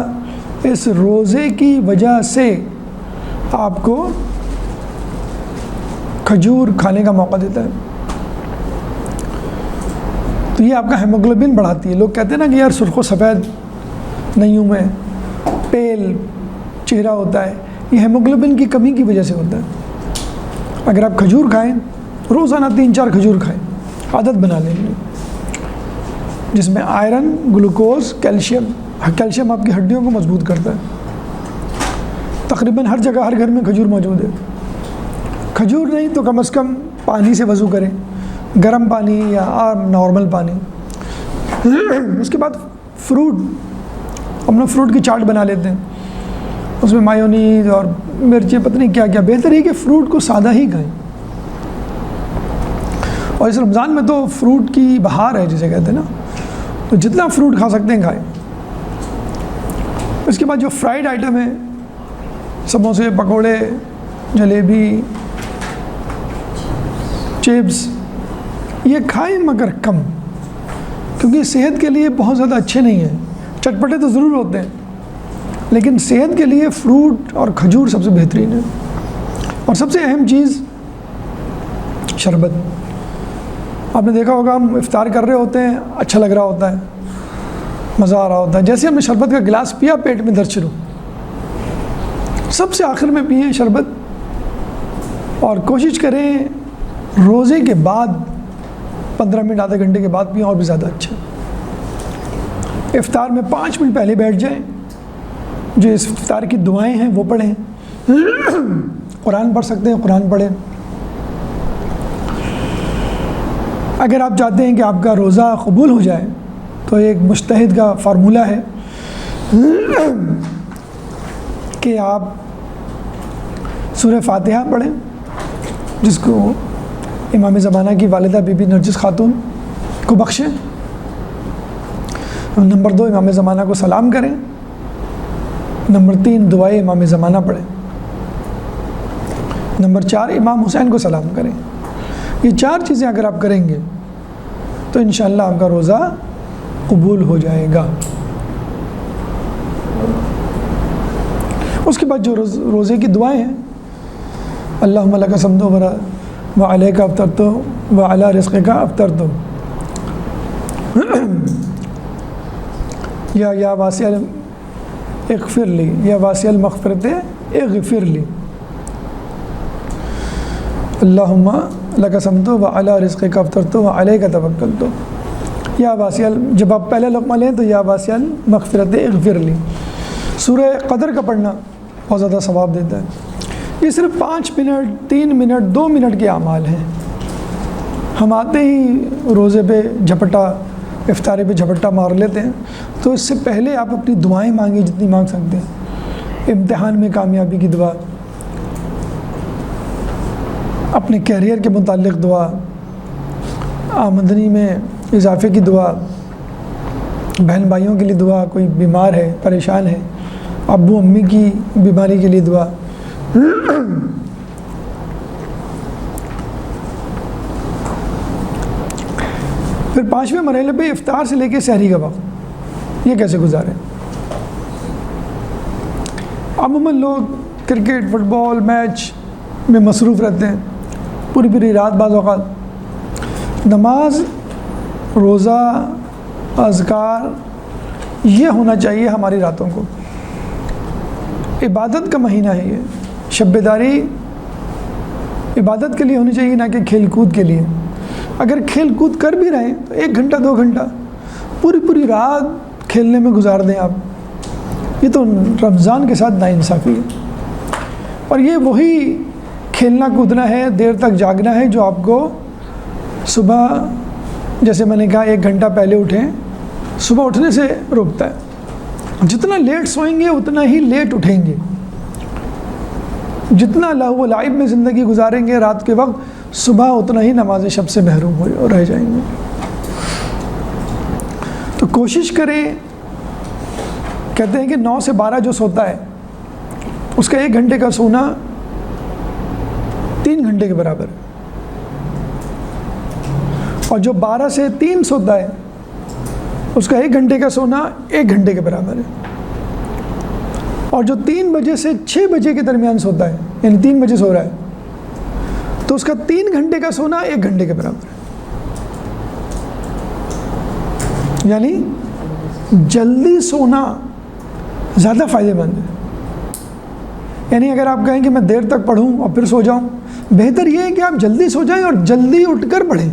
[SPEAKER 1] اس روزے کی وجہ سے آپ کو کھجور کھانے کا موقع دیتا ہے. تو یہ آپ کا ہیموگلوبن بڑھاتی ہے. لوگ کہتے ہیں نا کہ یار سرخ و سفید نہیں ہوں میں، پیل چہرہ ہوتا ہے، یہ ہیموگلوبن کی کمی کی وجہ سے ہوتا ہے. اگر آپ کھجور کھائیں، روزانہ 3-4 کھجور کھائیں، عادت بنا لیں گے، جس میں آئرن، گلوکوز، کیلشیم آپ کی ہڈیوں کو مضبوط کرتا ہے. تقریباً ہر جگہ ہر گھر میں کھجور موجود ہے. کھجور نہیں تو کم از کم پانی سے وضو کریں، گرم پانی یا نارمل پانی. اس کے بعد فروٹ، ہم لوگ فروٹ کی چاٹ بنا لیتے ہیں، اس میں مایونیز اور مرچیں پتہ نہیں کیا کیا. بہتر ہے کہ فروٹ کو سادہ ہی کھائیں. اور اس رمضان میں تو فروٹ کی بہار ہے جسے کہتے ہیں نا، تو جتنا فروٹ کھا سکتے ہیں کھائیں. اس کے بعد جو فرائیڈ آئٹم ہے، سموسے، پکوڑے، جلیبی، چپس، یہ کھائیں مگر کم، کیونکہ صحت کے لیے بہت زیادہ اچھے نہیں ہیں. چٹپٹے تو ضرور ہوتے ہیں، لیکن صحت کے لیے فروٹ اور کھجور سب سے بہترین ہے. اور سب سے اہم چیز شربت. آپ نے دیکھا ہوگا ہم افطار کر رہے ہوتے ہیں، اچھا لگ رہا ہوتا ہے، مزہ آ رہا ہوتا ہے، جیسے ہم نے شربت کا گلاس پیا پیٹ میں درد شروع. سب سے آخر میں پئیں شربت، اور کوشش کریں روزے کے بعد 15 منٹ آدھے گھنٹے کے بعد پئیں، اور بھی زیادہ اچھا. افطار میں 5 منٹ پہلے بیٹھ جائیں، جو اس افطار کی دعائیں ہیں وہ پڑھیں. قرآن پڑھ سکتے ہیں قرآن پڑھیں. اگر آپ چاہتے ہیں کہ آپ کا روزہ قبول ہو جائے تو ایک مجتہد کا فارمولہ ہے کہ آپ سورہ فاتحہ پڑھیں، جس کو امام زمانہ کی والدہ بی بی نرجس خاتون کو بخشیں. نمبر 2 امام زمانہ کو سلام کریں. نمبر 3 دعائے امام زمانہ پڑھیں. نمبر 4 امام حسین کو سلام کریں. یہ 4 چیزیں اگر آپ کریں گے تو انشاءاللہ آپ کا روزہ قبول ہو جائے گا. اس کے بعد جو روزے کی دعائیں ہیں، اللہم لک صمت و علیک افطرت و علی رزقک افطرت، یا واسع اغفر لی، یا واسع المغفرت اغفر لی، اللہم لک صمت و علی رزقک افطرت و علیک توکلت. یا واسع، جب آپ پہلے لقمہ لیں تو یا واسع المغفرت اغفر لی. سورہ قدر کا پڑھنا بہت زیادہ ثواب دیتا ہے. یہ صرف 5 منٹ 3 منٹ 2 منٹ کے اعمال ہیں. ہم آتے ہی روزے پہ جھپٹا، افطاری پہ جھپٹا مار لیتے ہیں. تو اس سے پہلے آپ اپنی دعائیں مانگیں جتنی مانگ سکتے ہیں. امتحان میں کامیابی کی دعا، اپنے کیریئر کے متعلق دعا، آمدنی میں اضافے کی دعا، بہن بھائیوں کے لیے دعا، کوئی بیمار ہے پریشان ہے، ابو امی کی بیماری کے لیے دعا. پھر 5ویں مرحلے پہ افطار سے لے کے سحری کا وقت یہ کیسے گزاریں. عموماً لوگ کرکٹ، فٹ بال، میچ میں مصروف رہتے ہیں پوری رات. بعض اوقات نماز، روزہ، اذکار یہ ہونا چاہیے ہماری راتوں کو. عبادت کا مہینہ ہے یہ. شب بیداری عبادت کے لیے ہونی چاہیے، نہ کہ کھیل کود کے لیے. اگر کھیل کود کر بھی رہے ہیں تو 1 گھنٹہ 2 گھنٹہ پوری رات کھیلنے میں گزار دیں آپ. یہ تو رمضان کے ساتھ ناانصافی ہے. اور یہ وہی کھیلنا کودنا ہے، دیر تک جاگنا ہے، جو آپ کو صبح، جیسے میں نے کہا 1 گھنٹہ پہلے اٹھیں، صبح اٹھنے سے روکتا ہے. جتنا لیٹ سوئیں گے اتنا ہی لیٹ اٹھیں گے. جتنا لہو و لعب میں زندگی گزاریں گے رات کے وقت، صبح اتنا ہی نماز شب سے محروم ہو رہ جائیں گے. تو کوشش کریں. کہتے ہیں کہ 9 سے 12 جو سوتا ہے اس کا 1 گھنٹے کا سونا 3 گھنٹے کے برابر ہے، اور جو 12 سے 3 سوتا ہے اس کا 1 گھنٹے کا سونا 1 گھنٹے کے برابر ہے. اور جو 3 بجے سے 6 بجے کے درمیان سوتا ہے، یعنی 3 بجے سو رہا ہے، تو اس کا 3 گھنٹے کا سونا 1 گھنٹے کے برابر ہے. یعنی جلدی سونا زیادہ فائدہ مند ہے. یعنی اگر آپ کہیں کہ میں دیر تک پڑھوں اور پھر سو جاؤں، بہتر یہ ہے کہ آپ جلدی سو جائیں اور جلدی اٹھ کر پڑھیں.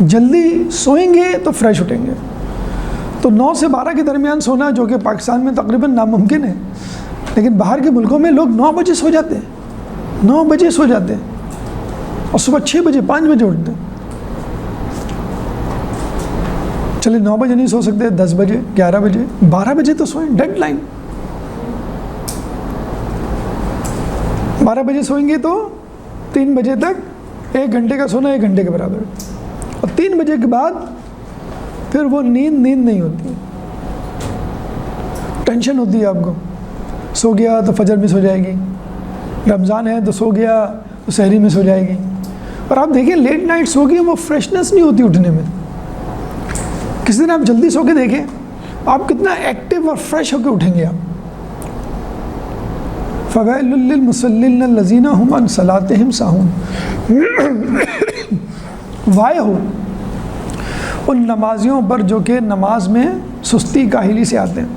[SPEAKER 1] جلدی سوئیں گے تو فریش اٹھیں گے. تو 9 سے 12 کے درمیان سونا، جو کہ پاکستان میں تقریباً ناممکن ہے، لیکن باہر کے ملکوں میں لوگ 9 بجے سو جاتے ہیں، 9 بجے سو جاتے ہیں اور صبح 6 بجے 5 بجے اٹھتے ہیں. چلے 9 بجے نہیں سو سکتے، 10 بجے 11 بجے 12 بجے تو سوئیں. ڈیڈ لائن 12 بجے سوئیں گے تو 3 بجے تک 1 گھنٹے کا سونا 1 گھنٹے کے برابر ہے. اور 3 بجے کے بعد پھر وہ نیند نہیں ہوتی. ٹینشن ہوتی ہے آپ کو. سو گیا تو فجر میں سو جائے گی، رمضان ہے تو سو گیا تو سحری میں سو جائے گی. اور آپ دیکھیں لیٹ نائٹ سو گئی، وہ فریشنس نہیں ہوتی اٹھنے میں. کسی دن آپ جلدی سو کے دیکھیں آپ کتنا ایکٹیو اور فریش ہو کے اٹھیں گے آپ. فَوَيْلٌ لِّلْمُصَلِّينَ الَّذِينَ هُمْ عَنْ صَلَاتِهِمْ سَاهُونَ. وائے ہو ان نمازیوں پر جو کہ نماز میں سستی کاہلی سے آتے ہیں.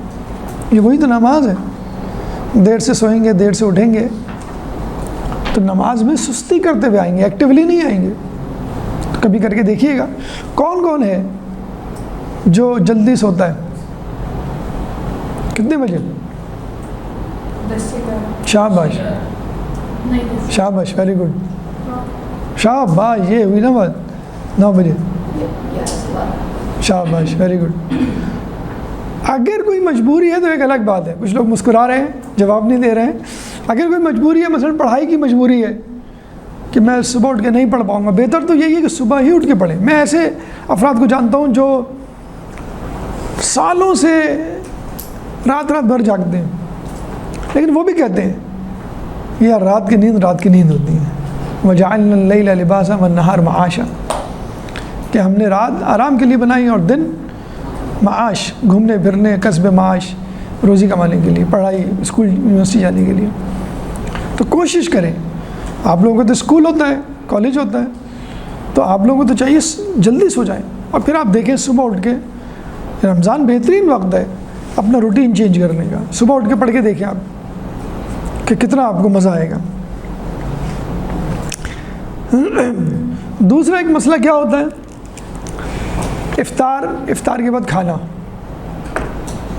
[SPEAKER 1] یہ وہی تو نماز ہے. دیر سے سوئیں گے، دیر سے اٹھیں گے تو نماز میں سستی کرتے ہوئے آئیں گے، ایکٹیولی نہیں آئیں گے. تو کبھی کر کے دیکھیے گا کون کون ہے جو جلدی سوتا ہے. کتنے بجے؟
[SPEAKER 2] 10 سے 11.
[SPEAKER 1] شاباش شاباش، ویری گڈ. شاباش، یہ ہوئی نا بات. 9 بجے. شاباش، ویری گڈ. اگر کوئی مجبوری ہے تو ایک الگ بات ہے. کچھ لوگ مسکرا رہے ہیں، جواب نہیں دے رہے ہیں. اگر کوئی مجبوری ہے، مثلا پڑھائی کی مجبوری ہے کہ میں صبح اٹھ کے نہیں پڑھ پاؤں گا، بہتر تو یہی ہے کہ صبح ہی اٹھ کے پڑھیں. میں ایسے افراد کو جانتا ہوں جو سالوں سے رات بھر جاگتے ہیں، لیکن وہ بھی کہتے ہیں یار رات کی نیند ہوتی ہے. وَجَعَلْنَا اللَّيْلَ لِبَاسًا وَالنَّهَارَ مَعَاشًا، کہ ہم نے رات آرام کے لیے بنائی اور دن معاش، گھومنے پھرنے، کسب معاش، روزی کمانے کے لیے، پڑھائی، اسکول یونیورسٹی جانے کے لیے. تو کوشش کریں. آپ لوگوں کو تو اسکول ہوتا ہے، کالج ہوتا ہے، تو آپ لوگوں کو تو چاہیے جلدی سو جائیں. اور پھر آپ دیکھیں صبح اٹھ کے، رمضان بہترین وقت ہے اپنا روٹین چینج کرنے کا. صبح اٹھ کے پڑھ کے دیکھیں آپ کہ کتنا آپ کو مزہ آئے گا. دوسرا ایک مسئلہ کیا ہوتا ہے، افطار کے بعد کھانا.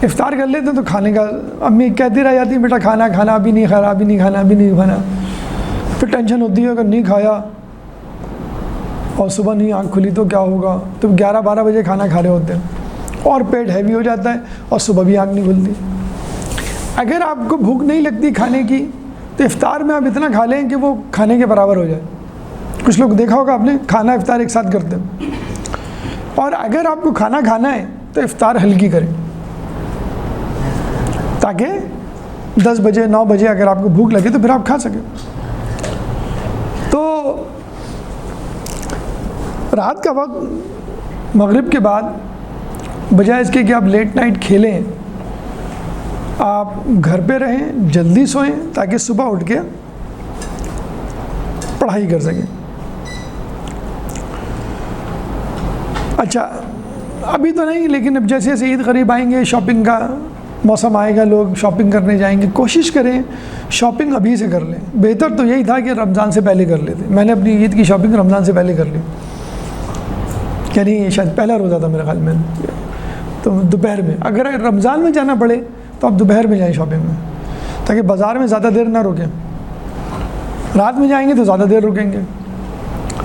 [SPEAKER 1] افطار کر لیتے ہیں تو کھانے کا امی کہتی رہ جاتی ہیں بیٹا کھانا ابھی نہیں کھانا، ابھی نہیں کھانا. پھر ٹینشن ہوتی ہے اگر نہیں کھایا اور صبح نہیں آنکھ کھلی تو کیا ہوگا. تو 11-12 بجے کھانا کھا رہے ہوتے ہیں اور پیٹ ہیوی ہو جاتا ہے اور صبح بھی آنکھ نہیں کھلتی. اگر آپ کو بھوک نہیں لگتی کھانے کی تو افطار میں آپ اتنا کھا لیں کہ وہ کھانے کے برابر ہو جائے. کچھ لوگ دیکھا ہوگا آپ نے کھانا افطار ایک ساتھ کرتے ہیں. اور اگر آپ کو کھانا کھانا ہے تو افطار ہلکی کریں تاکہ 10 بجے 9 بجے اگر آپ کو بھوک لگے تو پھر آپ کھا سکیں. تو رات کا وقت مغرب کے بعد بجائے اس کے کہ آپ لیٹ نائٹ کھیلیں، آپ گھر پہ رہیں، جلدی سوئیں تاکہ صبح اٹھ کے پڑھائی کر سکیں. اچھا ابھی تو نہیں، لیکن اب جیسے جیسے عید قریب آئیں گے، شاپنگ کا موسم آئے گا لوگ شاپنگ کرنے جائیں گے، کوشش کریں شاپنگ ابھی سے کر لیں۔ بہتر تو یہی تھا کہ رمضان سے پہلے کر لیتے۔ میں نے اپنی عید کی شاپنگ رمضان سے پہلے کر لی، یعنی شاید پہلا روزہ تھا میرے خیال میں، تو دوپہر میں، اگر رمضان میں جانا پڑے تو آپ دوپہر میں جائیں شاپنگ میں، تاکہ بازار میں زیادہ دیر نہ رکیں۔ رات میں جائیں گے تو زیادہ دیر رکیں گے۔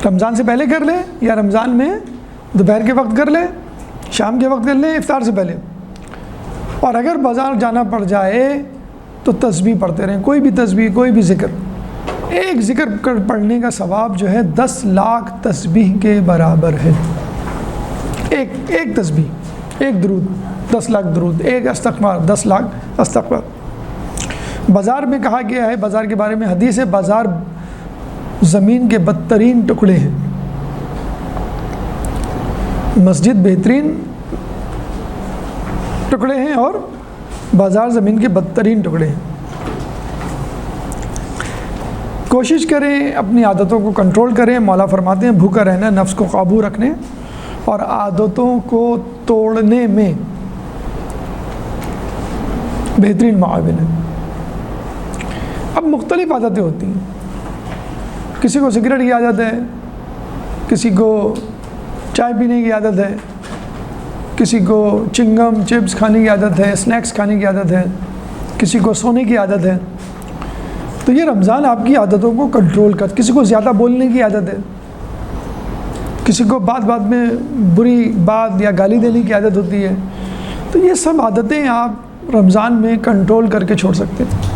[SPEAKER 1] رمضان سے پہلے کر لیں یا رمضان میں دوپہر کے وقت کر لیں، شام کے وقت کر لیں افطار سے پہلے۔ اور اگر بازار جانا پڑ جائے تو تسبیح پڑھتے رہیں، کوئی بھی تسبیح، کوئی بھی ذکر۔ ایک ذکر پڑھنے کا ثواب جو ہے 10 لاکھ تسبیح کے برابر ہے۔ ایک تسبیح، ایک درود 10 لاکھ درود، ایک استغفار 10 لاکھ استغفار۔ بازار میں کہا گیا ہے، بازار کے بارے میں حدیث ہے، بازار زمین کے بدترین ٹکڑے ہیں، مسجد بہترین ٹکڑے ہیں اور بازار زمین کے بدترین ٹکڑے ہیں۔ کوشش کریں اپنی عادتوں کو کنٹرول کریں۔ مولا فرماتے ہیں بھوکا رہنا نفس کو قابو رکھنے اور عادتوں کو توڑنے میں بہترین معاون ہے۔ اب مختلف عادتیں ہوتی ہیں، کسی کو سگریٹ کی عادت ہے، کسی کو چائے پینے کی عادت ہے، کسی کو چنگم چپس کھانے کی عادت ہے، اسنیکس کھانے کی عادت ہے، کسی کو سونے کی عادت ہے۔ تو یہ رمضان آپ کی عادتوں کو کنٹرول کر، کسی کو زیادہ بولنے کی عادت ہے، کسی کو بات بات میں بری بات یا گالی دینے کی عادت ہوتی ہے، تو یہ سب عادتیں آپ رمضان میں کنٹرول کر کے چھوڑ سکتے ہیں۔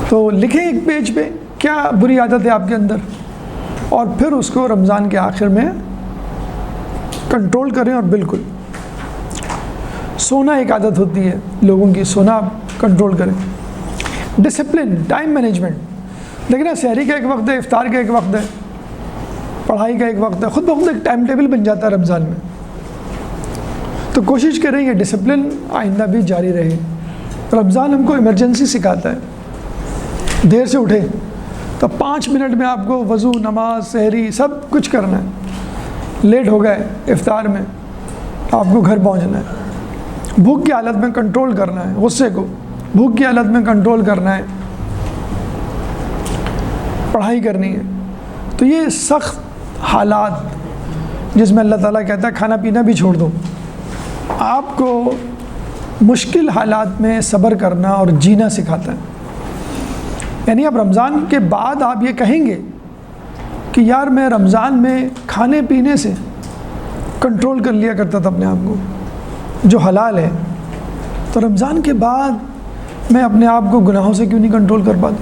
[SPEAKER 1] تو لکھیں ایک پیج پہ کیا بری عادت ہے آپ کے اندر، اور پھر اس کو رمضان کے آخر میں کنٹرول کریں۔ اور بالکل سونا ایک عادت ہوتی ہے لوگوں کی، سونا کنٹرول کریں۔ ڈسپلن، ٹائم مینجمنٹ، لیکن سحری کا ایک وقت ہے، افطار کا ایک وقت ہے، پڑھائی کا ایک وقت ہے، خود بخود ایک ٹائم ٹیبل بن جاتا ہے رمضان میں۔ تو کوشش کریں یہ ڈسپلن آئندہ بھی جاری رہے۔ رمضان ہم کو ایمرجنسی سکھاتا ہے، دیر سے اٹھے تو 5 منٹ میں آپ کو وضو، نماز، سحری سب کچھ کرنا ہے۔ لیٹ ہو گئے افطار میں، آپ کو گھر پہنچنا ہے۔ بھوک کی حالت میں کنٹرول کرنا ہے، غصے کو بھوک کی حالت میں کنٹرول کرنا ہے، پڑھائی کرنی ہے۔ تو یہ سخت حالات جس میں اللہ تعالیٰ کہتا ہے کھانا پینا بھی چھوڑ دو، آپ کو مشکل حالات میں صبر کرنا اور جینا سکھاتا ہے۔ یعنی اب رمضان کے بعد آپ یہ کہیں گے کہ یار میں رمضان میں کھانے پینے سے کنٹرول کر لیا کرتا تھا اپنے آپ کو جو حلال ہے، تو رمضان کے بعد میں اپنے آپ کو گناہوں سے کیوں نہیں کنٹرول کر پاتا؟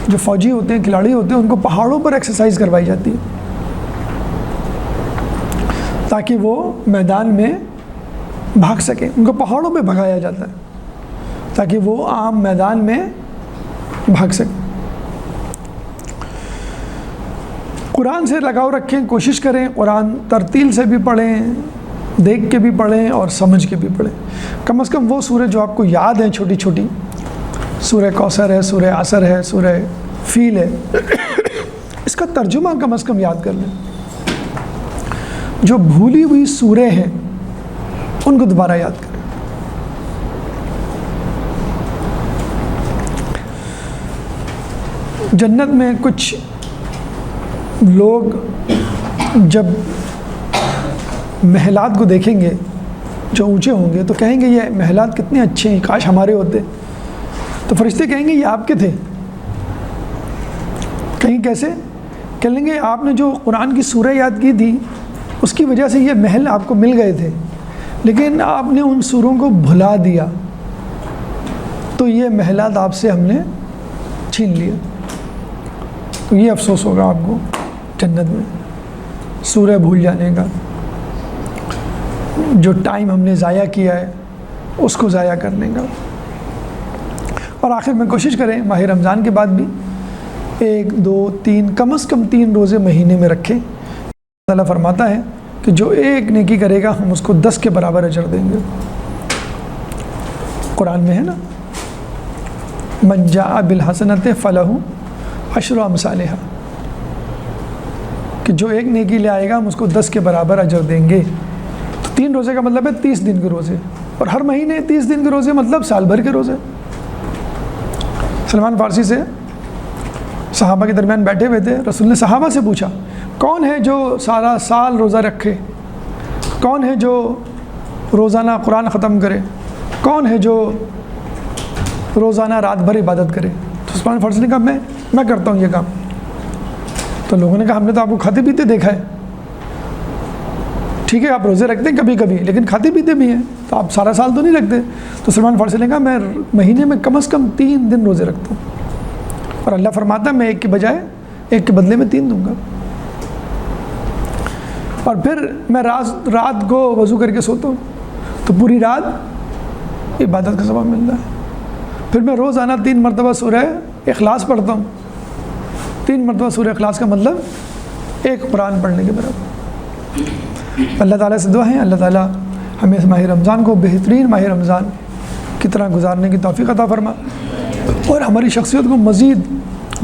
[SPEAKER 1] جو فوجی ہوتے ہیں، کھلاڑی ہوتے ہیں، ان کو پہاڑوں پر ایکسرسائز کروائی جاتی ہے تاکہ وہ میدان میں بھاگ سکیں۔ ان کو پہاڑوں پہ بھگایا جاتا ہے تاکہ وہ عام میدان میں بھاگ سکیں۔ قرآن سے لگاؤ رکھیں، کوشش کریں قرآن ترتیل سے بھی پڑھیں، دیکھ کے بھی پڑھیں اور سمجھ کے بھی پڑھیں۔ کم از کم وہ سورہ جو آپ کو یاد ہیں چھوٹی چھوٹی، سورہ کوثر ہے، سورہ عصر ہے، سورہ فیل ہے، اس کا ترجمہ کم از کم یاد کر لیں۔ جو بھولی ہوئی سورہ ہیں ان کو دوبارہ یاد کریں۔ جنت میں کچھ لوگ جب محلات کو دیکھیں گے جو اونچے ہوں گے تو کہیں گے یہ محلات کتنے اچھے ہیں، کاش ہمارے ہوتے۔ تو فرشتے کہیں گے یہ آپ کے تھے۔ کہیں کیسے؟ کہیں گے آپ نے جو قرآن کی سورہ یاد کی تھی اس کی وجہ سے یہ محل آپ کو مل گئے تھے، لیکن آپ نے ان سوروں کو بھلا دیا تو یہ محلات آپ سے ہم نے چھین لیے۔ تو یہ افسوس ہوگا آپ کو جنت میں، سورہ بھول جانے کا، جو ٹائم ہم نے ضائع کیا ہے اس کو ضائع کرنے کا۔ اور آخر میں کوشش کریں ماہ رمضان کے بعد بھی 1 2 3 کم از کم 3 روزے مہینے میں رکھیں۔ اللہ تعالیٰ فرماتا ہے کہ جو ایک نیکی کرے گا ہم اس کو 10 کے برابر اجر دیں گے۔ قرآن میں ہے نا، من جاء بالحسنۃ فلہ عشر امثالھا، کہ جو ایک نیکی لے آئے گا ہم اس کو 10 کے برابر اجر دیں گے۔ تو 3 روزے کا مطلب ہے 30 دن کے روزے، اور ہر مہینے 30 دن کے روزے مطلب سال بھر کے روزے. سلمان فارسی سے صحابہ کے درمیان بیٹھے ہوئے تھے. رسول نے صحابہ سے پوچھا کون ہے جو سارا سال روزہ رکھے, کون ہے جو روزانہ قرآن ختم کرے, کون ہے جو روزانہ رات بھر عبادت کرے. تو سلمان فارسی نے کہا میں کرتا ہوں یہ کام. تو لوگوں نے کہا ہم نے تو آپ کو کھاتے پیتے دیکھا ہے. ٹھیک ہے آپ روزے رکھتے ہیں کبھی کبھی لیکن کھاتے پیتے بھی ہیں, تو آپ سارا سال تو نہیں رکھتے. تو سلمان فارسی نے کہا میں مہینے میں کم از کم 3 دن روزے رکھتا ہوں, اور اللہ فرماتا ہے میں ایک کے بجائے ایک کے بدلے میں 3 دوں گا. اور پھر میں رات کو وضو کر کے سوتا ہوں تو پوری رات عبادت کا ثواب ملتا ہے. پھر میں روزانہ 3 مرتبہ سورہ اخلاص پڑھتا ہوں. 3 مرتبہ سورہ اخلاص کا مطلب ایک قرآن پڑھنے کے برابر. اللہ تعالیٰ سے دعا ہے اللہ تعالیٰ ہمیں اس ماہ رمضان کو بہترین ماہ رمضان کی طرح گزارنے کی توفیق عطا فرما, اور ہماری شخصیت کو مزید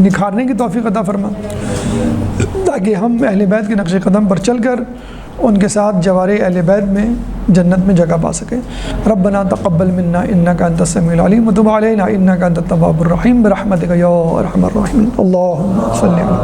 [SPEAKER 1] نکھارنے کی توفیق عطا فرما, تاکہ ہم اہل بیت کے نقش قدم پر چل کر ان کے ساتھ جوار اہل بیت میں جنت میں جگہ پا سکیں. ربنا تقبل منا انک انت السمیع العلیم وتب علینا انک انت التواب الرحیم برحمتک یا ارحم الراحمین. اللہم صلی علی